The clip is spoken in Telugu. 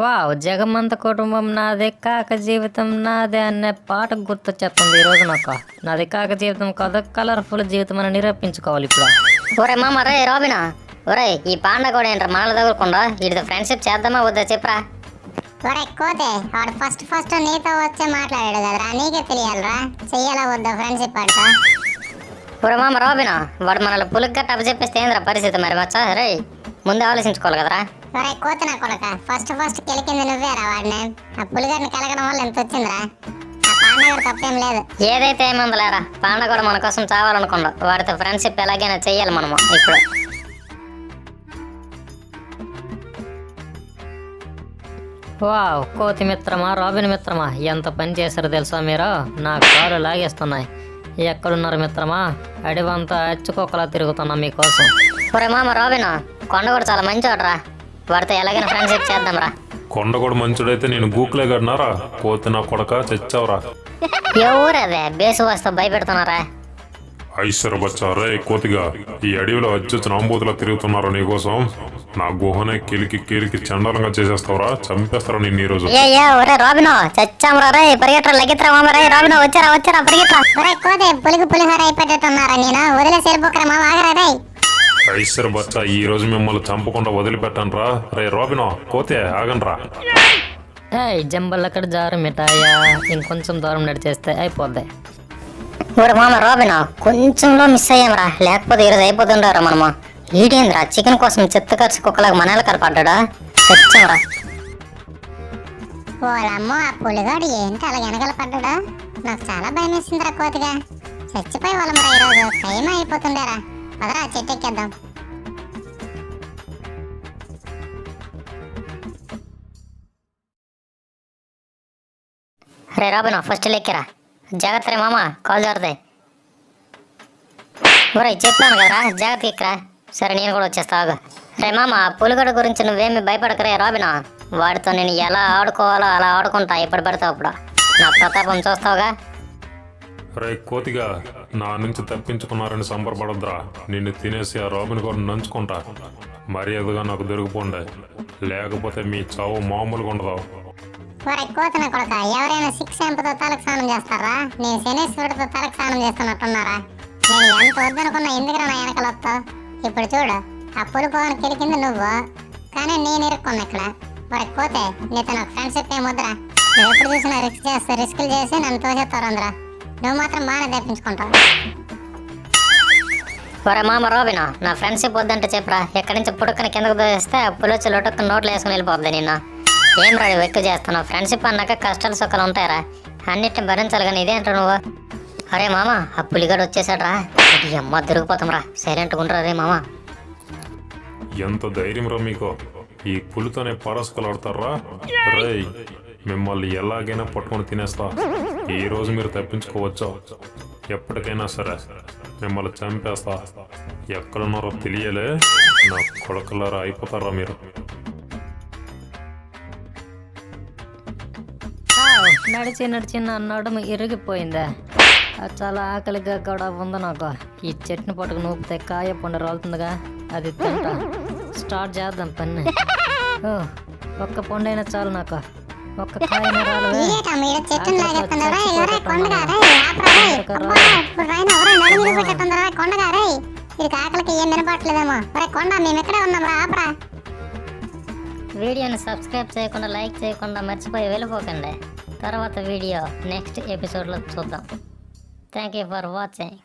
వావ్! జగమంత కుటుంబం నాదే కాక జీవితం నాదే అనే పాట గుర్తొచ్చేస్తుంది ఈరోజు నాకు. నాది కాక జీవితం కాదు కలర్ఫుల్ జీవితం అని నిరూపించుకోవాలి ఇప్పుడు. ఒరే మామ రే రాబినా, ఒరే ఈ పాండ కూడా ఏంట్రా మనల్ని తగులకుండా వీటితో ఫ్రెండ్షిప్ చేద్దామా వద్దా చెప్పరా? ఒరే కోతే వాడు ఫస్ట్ నీతో వచ్చే మాట్లాడాడు కదరా, నీకే తెలియాలరా చెయ్యాలా వద్దా ఫ్రెండ్షిప్ ఆడతా. ఒరే మామ రాబినా, వాడు మనల్ని పులుగ్గట్ట అప్పచెప్పేస్తే ఏంద్రా పరిస్థితి మరి మచ్చా? రే ముందే ఆలోచించుకోవాలి కదరా. ఒరే కోత నా కొడక ఫస్ట్ కెలికింది నువ్వేరా వాడిని. ఆ పులిగారిని కెలకడం వల్ల ఎంత వచ్చిందిరా. ఆ పాండగారు తప్పేం లేదు. ఏదైతే ఏమందలేరా, పాండ కూడా మన కోసం చావాలనుకుండా వాడితో ఫ్రెండ్షిప్ ఎలాగైనా చెయ్యాలి మనము ఇప్పుడు. వావ్! కోతి మిత్రమా, రాబిన్ మిత్రమా, ఎంత పని చేశారో తెలుసా మీరు? నా కాళ్ళు లాగేస్తున్నాయి. ఎక్కడున్నారు మిత్రమా? అడివంతా అచ్చుకోకలా తిరుగుతున్నా మీకోసం. ఒరే మామ రాబినా, కొండ కూడా చాలా మంచివాడరా, వాడితో ఎలాగైనా ఫ్రెండ్షిప్ చేద్దాం రా. కొండ కూడా మంచుడైతే నేను గూకులే కడినారా, పోతే నా కొడక చచ్చావురా. ఎవరదే బేసు వస్తా భయపెడుతున్నారా? ఐశ్వర బచ్చా రే కోతిగా, ఈ అడవిలో అచ్చొచ్చిన అంబూతులా తిరుగుతున్నారా నీకోసం. నా గుహనే కిలికి చండాలంగా చేసేస్తావురా, చంపేస్తారా నిన్ను ఈ రోజు. ఏ ఒరే రాబినో చచ్చాంరా రే, పరిగెట్రా లెగిత్రా మామ రే. రాబినో వచ్చారా పరిగెట్రా. ఒరే కోతే పులిహోర అయిపోయేట్టున్నారా, నేను వదిలేసి వెళ్ళిపోకరా మామ, ఆగరా రే. ఐశ్వర బచ్చా ఈ రోజు మిమ్మల్ని చంపకుండా వదిలిపెట్టాను రా. రే రాబినో కోతే ఆగండ్రా. ఏయ్ జంబల్ జారు మిఠాయా, ఇంకొంచెం దూరం నడిచేస్తే అయిపోద్ది. ఒరే మామ రాబినో కొంచెంలో మిస్ అయ్యామరా, లేకపోతే ఈరోజు అయిపోతుండారా మనము. ఈడేంద్రా చికెన్ కోసం చెత్త ఖర్చు కుక్కలాగా మనల్ని కనపడ్డా, చచ్చాంరా. ఓలమ్మో ఆ పులిగాడు ఏంటి అలా వెనకల పడ్డాడా. నాకు చాలా భయం వేసిందిరా కోతిగా. చచ్చిపోయి వాళ్ళమరా ఈరోజు, టైం అయిపోతుందేరా. పదరా చెట్టు ఎక్కేద్దాం. రే రాబినో ఫస్ట్ లెక్కిరా, జాగ్రత్త రే మామ, కాల్ జారుతాయి. ఒరే చెప్పాను కదరా జాగ్రత్త ఎక్కరా. సరే నేను కూడా వచ్చేస్తాగా. రే మామ పులిగడ గురించి నువ్వేమి భయపడకరే రాబినో, వాడితో నేను ఎలా ఆడుకోవాలో అలా ఆడుకుంటా ఎప్పుడు పడితే అప్పుడు. నా ప్రతాపం చూస్తావుగా. రే కోతిగా, నా నుంచి తప్పించుకున్నారని సంబరపడద్దురా. నిన్ను తినేసి ఆ రాబిన్ కూడా నంచుకుంటా. మర్యాదగా నాకు దొరికిపోండి, లేకపోతే మీ చావు మామూలుగా ఉండదు. ఒరే కోతన కొడక, ఎవరైనా సిక్స్ ఎంపుతో తలకు స్నానం చేస్తారా? నేను శనేశ్వరుడితో తలకు స్నానం చేస్తున్నట్టున్నారా? నేను ఎంత వద్దనుకున్నా ఎందుకు నా వెనకలు వస్తావు? ఇప్పుడు చూడు, ఆ పులిపోవని కెలికింది నువ్వు, కానీ నేను ఇరుక్కున్నా ఇక్కడ. ఒరే కోతే నీతో నాకు ఫ్రెండ్షిప్ ఏం వద్దురా. నువ్వు ఎప్పుడు చూసినా రిస్కులు చేసి నన్ను తోసేస్తారు అందరా. నువ్వు మాత్రం బాగానే తెప్పించుకుంటావు. ఒరే మామ రాబినో నా ఫ్రెండ్షిప్ వద్దంటే చెప్పరా, ఎక్కడి నుంచి పుడుక్కని కిందకు దోస్తే పులొచ్చి లొటొక్క నోట్లు వేసుకుని వెళ్ళిపోద్ది నిన్న. ఏం రా ఎక్కువ చేస్తున్నావు? ఫ్రెండ్షిప్ అన్నాక కష్టాలు సుఖాలు ఉంటాయరా, అన్నిటిని భరించాలి కానీ ఇదేంట నువ్వు. అరే మామ ఆ పులిగాడు వచ్చేసాడ్రా, అమ్మ దొరికిపోతాం రా, సైలెంట్గా ఉండరా రే మామ. ఎంత ధైర్యం రా మీకు, ఈ పులితోనే పరస్కలాడతారా? రే మిమ్మల్ని ఎలాగైనా పట్టుకొని తినేస్తా. ఈ రోజు మీరు తప్పించుకోవచ్చు, ఎప్పటికైనా సరే మిమ్మల్ని చంపేస్తా. ఎక్కడున్నారో తెలియలే, నా కొడకలారా అయిపోతారా మీరు. నడిచి నా నడుము ఇరిగిపోయిందా. చాలా ఆకలిగా కూడా ఉంది నాకు. ఈ చెట్టుని పట్టుకు నూపితే కాయ పండు రాలుతుందిగా, అది తింటా. స్టార్ట్ చేద్దాం పని. ఒక్క పండు అయినా చాలు నాకు, ఒక్క కాయన రాలవే. వీడియోని సబ్స్క్రైబ్ చేయకుండా లైక్ చేయకుండా మర్చిపోయి వెళ్ళిపోకండి. తర్వాత వీడియో నెక్స్ట్ ఎపిసోడ్లో చూద్దాం. Thank you for watching.